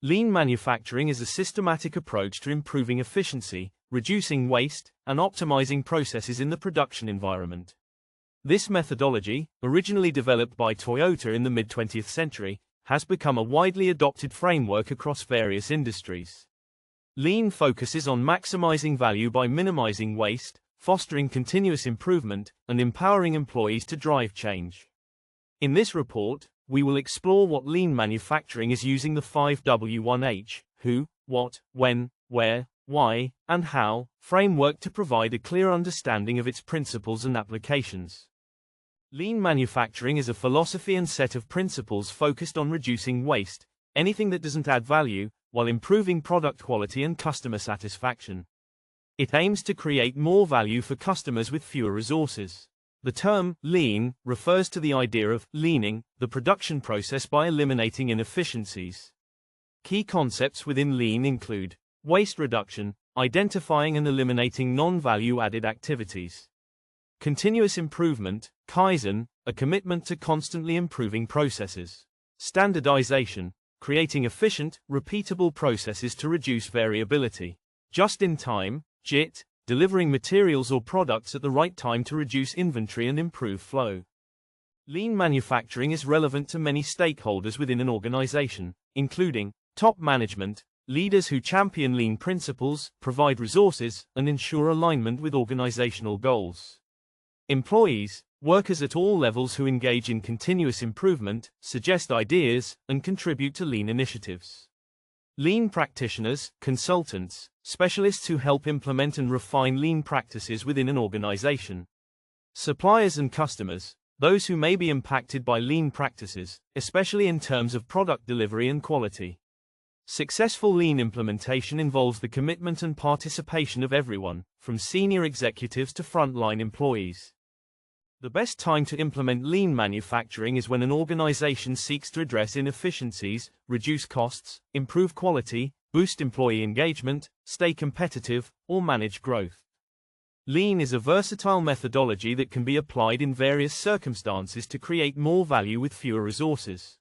Lean manufacturing is a systematic approach to improving efficiency, reducing waste, and optimizing processes in the production environment. This methodology, originally developed by Toyota in the mid-20th century, has become a widely adopted framework across various industries. Lean focuses on maximizing value by minimizing waste, fostering continuous improvement, and empowering employees to drive change. In this report, we will explore what lean manufacturing is using the 5W1H, who, what, when, where, why, and how framework to provide a clear understanding of its principles and applications. Lean manufacturing is a philosophy and set of principles focused on reducing waste, anything that doesn't add value, while improving product quality and customer satisfaction. It aims to create more value for customers with fewer resources. The term lean refers to the idea of leaning the production process by eliminating inefficiencies. Key concepts within lean include waste reduction, identifying and eliminating non-value-added activities. Continuous improvement, Kaizen, a commitment to constantly improving processes. Standardization, creating efficient, repeatable processes to reduce variability. Just-in-time, JIT, delivering materials or products at the right time to reduce inventory and improve flow. Lean manufacturing is relevant to many stakeholders within an organization, including top management, leaders who champion lean principles, provide resources, and ensure alignment with organizational goals. Employees, workers at all levels who engage in continuous improvement, suggest ideas, and contribute to lean initiatives. Lean practitioners, consultants, specialists who help implement and refine lean practices within an organization. Suppliers and customers, those who may be impacted by lean practices, especially in terms of product delivery and quality. Successful lean implementation involves the commitment and participation of everyone, from senior executives to frontline employees. The best time to implement lean manufacturing is when an organization seeks to address inefficiencies, reduce costs, improve quality, boost employee engagement, stay competitive, or manage growth. Lean is a versatile methodology that can be applied in various circumstances to create more value with fewer resources.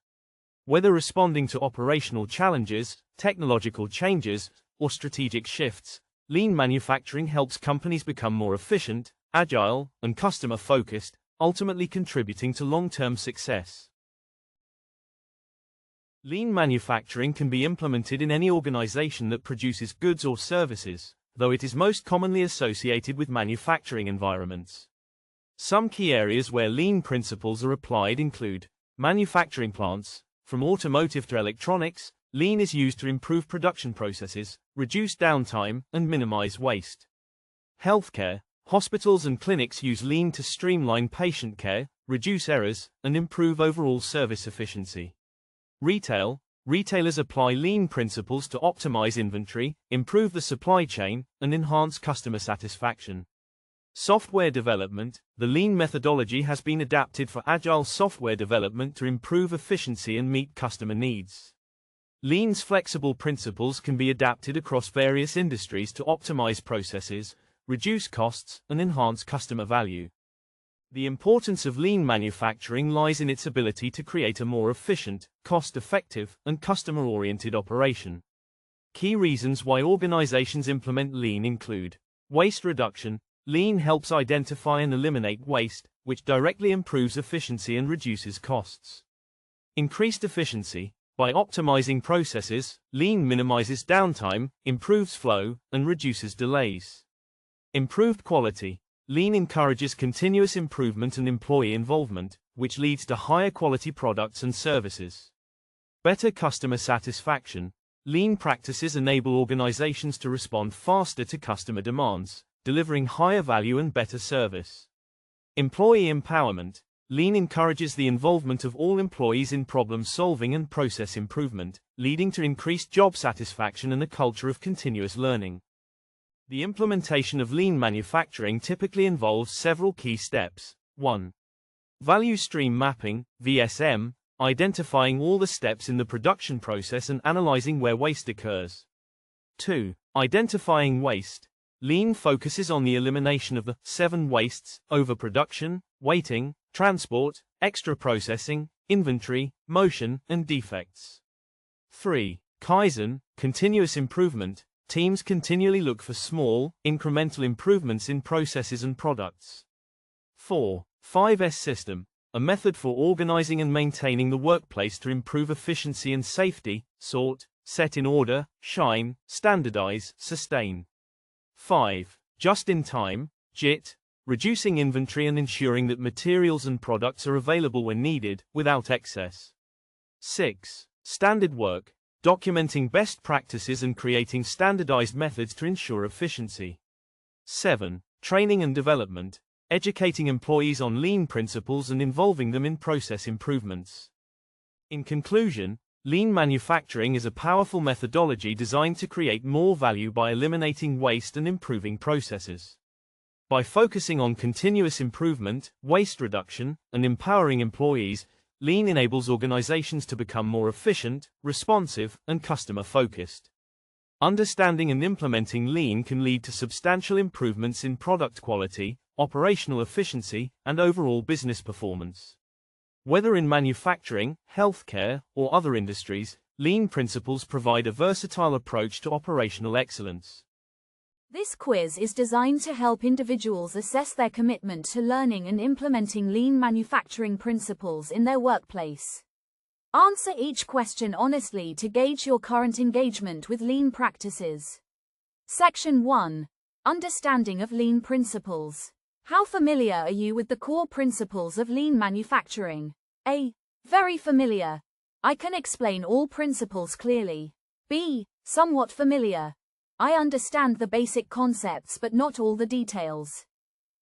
Whether responding to operational challenges, technological changes, or strategic shifts, lean manufacturing helps companies become more efficient, agile, and customer-focused, ultimately contributing to long-term success. Lean manufacturing can be implemented in any organization that produces goods or services, though it is most commonly associated with manufacturing environments. Some key areas where lean principles are applied include manufacturing plants. From automotive to electronics, lean is used to improve production processes, reduce downtime, and minimize waste. Healthcare. Hospitals and clinics use lean to streamline patient care, reduce errors, and improve overall service efficiency. Retail. Retailers apply lean principles to optimize inventory, improve the supply chain, and enhance customer satisfaction. Software development. The lean methodology has been adapted for agile software development to improve efficiency and meet customer needs. Lean's flexible principles can be adapted across various industries to optimize processes, reduce costs, and enhance customer value. The importance of lean manufacturing lies in its ability to create a more efficient, cost-effective, and customer-oriented operation. Key reasons why organizations implement lean include waste reduction. Lean helps identify and eliminate waste, which directly improves efficiency and reduces costs. Increased efficiency. By optimizing processes, lean minimizes downtime, improves flow, and reduces delays. Improved quality. Lean encourages continuous improvement and employee involvement, which leads to higher quality products and services. Better customer satisfaction. Lean practices enable organizations to respond faster to customer demands, delivering higher value and better service. Employee empowerment. Lean encourages the involvement of all employees in problem-solving and process improvement, leading to increased job satisfaction and a culture of continuous learning. The implementation of lean manufacturing typically involves several key steps. 1. Value stream mapping, VSM, identifying all the steps in the production process and analyzing where waste occurs. 2. Identifying waste. Lean focuses on the elimination of the 7 wastes: overproduction, waiting, transport, extra processing, inventory, motion, and defects. 3. Kaizen, continuous improvement. Teams continually look for small, incremental improvements in processes and products. 4. 5S system, a method for organizing and maintaining the workplace to improve efficiency and safety: sort, set in order, shine, standardize, sustain. 5. Just in time, JIT, reducing inventory and ensuring that materials and products are available when needed, without excess. 6. Standard work, documenting best practices and creating standardized methods to ensure efficiency. 7. Training and development, educating employees on lean principles and involving them in process improvements. In conclusion, lean manufacturing is a powerful methodology designed to create more value by eliminating waste and improving processes. By focusing on continuous improvement, waste reduction, and empowering employees, lean enables organizations to become more efficient, responsive, and customer-focused. Understanding and implementing lean can lead to substantial improvements in product quality, operational efficiency, and overall business performance. Whether in manufacturing, healthcare, or other industries, lean principles provide a versatile approach to operational excellence. This quiz is designed to help individuals assess their commitment to learning and implementing lean manufacturing principles in their workplace. Answer each question honestly to gauge your current engagement with lean practices. Section 1. Understanding of lean principles. How familiar are you with the core principles of lean manufacturing? A. Very familiar. I can explain all principles clearly. B. Somewhat familiar. I understand the basic concepts but not all the details.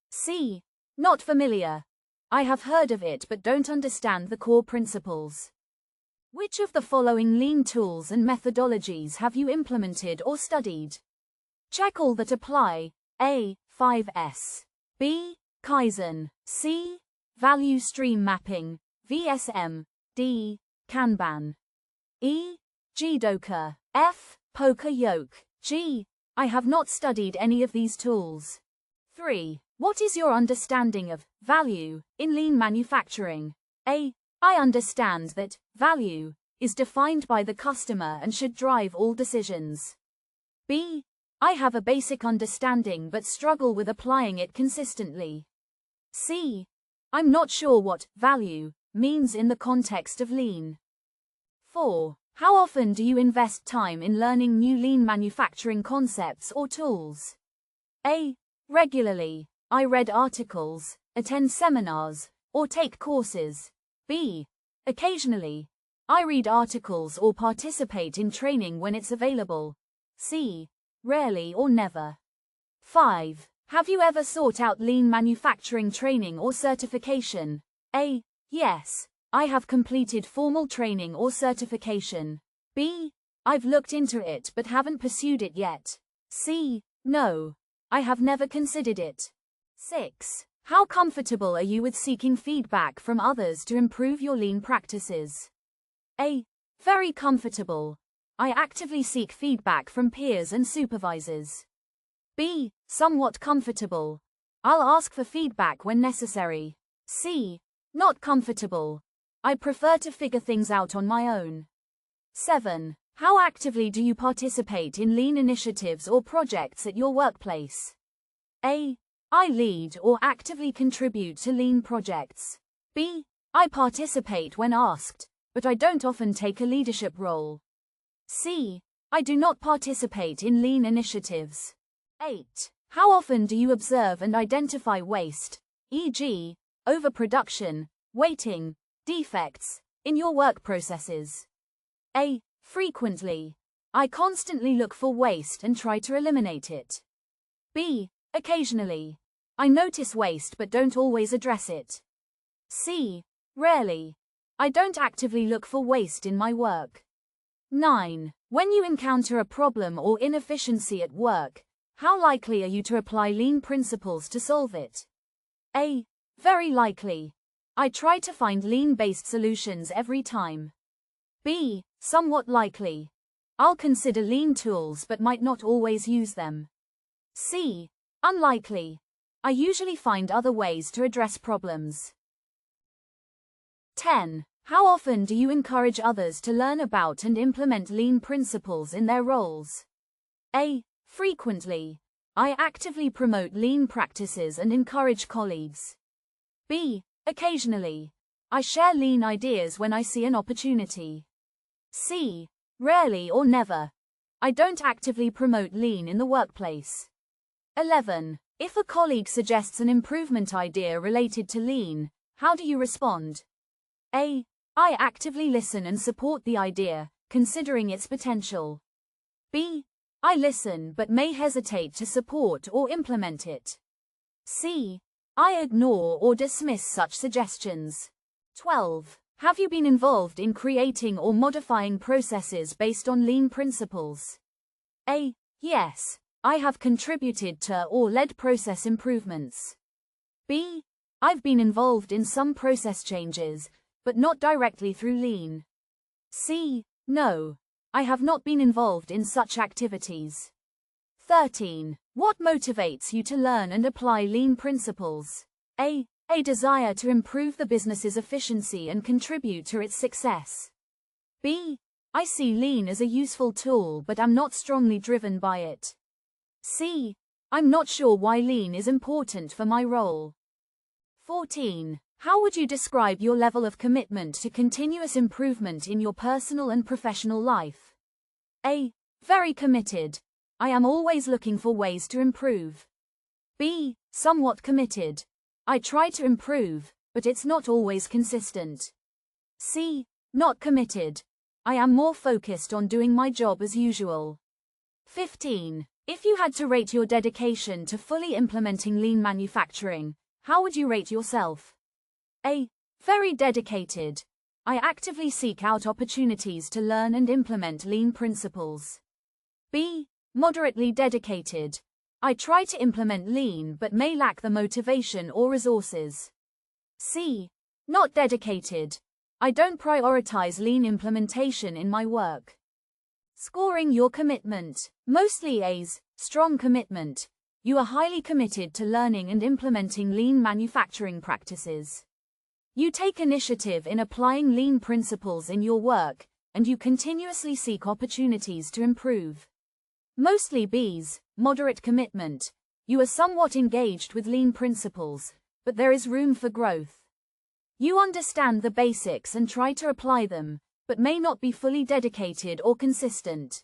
C. Not familiar. I have heard of it but don't understand the core principles. Which of the following lean tools and methodologies have you implemented or studied? Check all that apply. A. 5S. B. Kaizen. C. Value stream mapping, VSM. D. Kanban. E. Jidoka. F. Poker yoke. G. I have not studied any of these tools. 3. What is your understanding of value in lean manufacturing? A. I understand that value is defined by the customer and should drive all decisions. B. I have a basic understanding but struggle with applying it consistently. C. I'm not sure what value means in the context of lean. 4. How often do you invest time in learning new lean manufacturing concepts or tools? A. Regularly. I read articles, attend seminars, or take courses. B. Occasionally. I read articles or participate in training when it's available. C. Rarely or never. 5. Have you ever sought out lean manufacturing training or certification? A. Yes. I have completed formal training or certification. B. I've looked into it but haven't pursued it yet. C. No. I have never considered it. 6. How comfortable are you with seeking feedback from others to improve your lean practices? A. Very comfortable. I actively seek feedback from peers and supervisors. B. Somewhat comfortable. I'll ask for feedback when necessary. C. Not comfortable. I prefer to figure things out on my own. 7. How actively do you participate in lean initiatives or projects at your workplace? A. I lead or actively contribute to lean projects. B. I participate when asked, but I don't often take a leadership role. C. I do not participate in lean initiatives. 8. How often do you observe and identify waste, e.g., overproduction, waiting, defects, in your work processes? A. Frequently. I constantly look for waste and try to eliminate it. B. Occasionally. I notice waste but don't always address it. C. Rarely. I don't actively look for waste in my work. 9. When you encounter a problem or inefficiency at work, how likely are you to apply lean principles to solve it? A. Very likely. I try to find lean-based solutions every time. B. Somewhat likely. I'll consider lean tools but might not always use them. C. Unlikely. I usually find other ways to address problems. 10. How often do you encourage others to learn about and implement lean principles in their roles? A. Frequently. I actively promote lean practices and encourage colleagues. B. Occasionally. I share lean ideas when I see an opportunity. C. Rarely or never. I don't actively promote lean in the workplace. 11. If a colleague suggests an improvement idea related to lean, how do you respond? A. I actively listen and support the idea, considering its potential. B. I listen but may hesitate to support or implement it. C. I ignore or dismiss such suggestions. 12. Have you been involved in creating or modifying processes based on lean principles? A. Yes, I have contributed to or led process improvements. B. I've been involved in some process changes, but not directly through lean. C. No, I have not been involved in such activities. 13. What motivates you to learn and apply lean principles? A. A desire to improve the business's efficiency and contribute to its success. B. I see lean as a useful tool but am not strongly driven by it. C. I'm not sure why lean is important for my role. 14. How would you describe your level of commitment to continuous improvement in your personal and professional life? A. Very committed. I am always looking for ways to improve. B. Somewhat committed. I try to improve, but it's not always consistent. C. Not committed. I am more focused on doing my job as usual. 15. If you had to rate your dedication to fully implementing lean manufacturing, how would you rate yourself? A. Very dedicated. I actively seek out opportunities to learn and implement lean principles. B. Moderately dedicated. I try to implement lean but may lack the motivation or resources. C. Not dedicated. I don't prioritize lean implementation in my work. Scoring your commitment. Mostly A's. Strong commitment. You are highly committed to learning and implementing lean manufacturing practices. You take initiative in applying lean principles in your work, and you continuously seek opportunities to improve. Mostly B's. Moderate commitment. You are somewhat engaged with lean principles, but there is room for growth. You understand the basics and try to apply them, but may not be fully dedicated or consistent.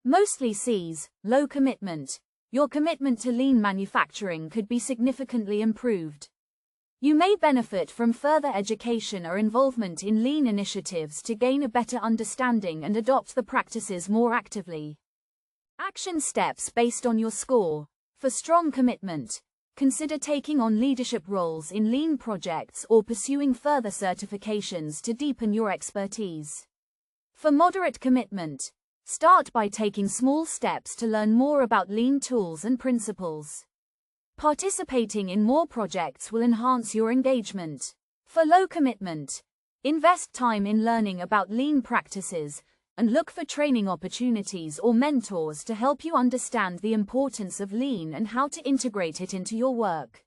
Mostly C's. Low commitment. Your commitment to lean manufacturing could be significantly improved. You may benefit from further education or involvement in lean initiatives to gain a better understanding and adopt the practices more actively. Action steps based on your score. For strong commitment, consider taking on leadership roles in lean projects or pursuing further certifications to deepen your expertise. For moderate commitment, start by taking small steps to learn more about lean tools and principles. Participating in more projects will enhance your engagement. For low commitment, invest time in learning about lean practices and look for training opportunities or mentors to help you understand the importance of lean and how to integrate it into your work.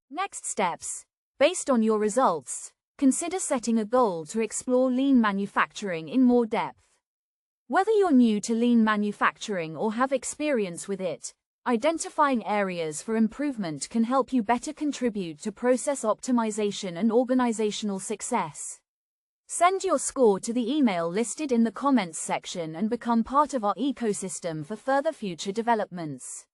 Next steps. Based on your results, consider setting a goal to explore lean manufacturing in more depth. Whether you're new to lean manufacturing or have experience with it, identifying areas for improvement can help you better contribute to process optimization and organizational success. Send your score to the email listed in the comments section and become part of our ecosystem for further future developments.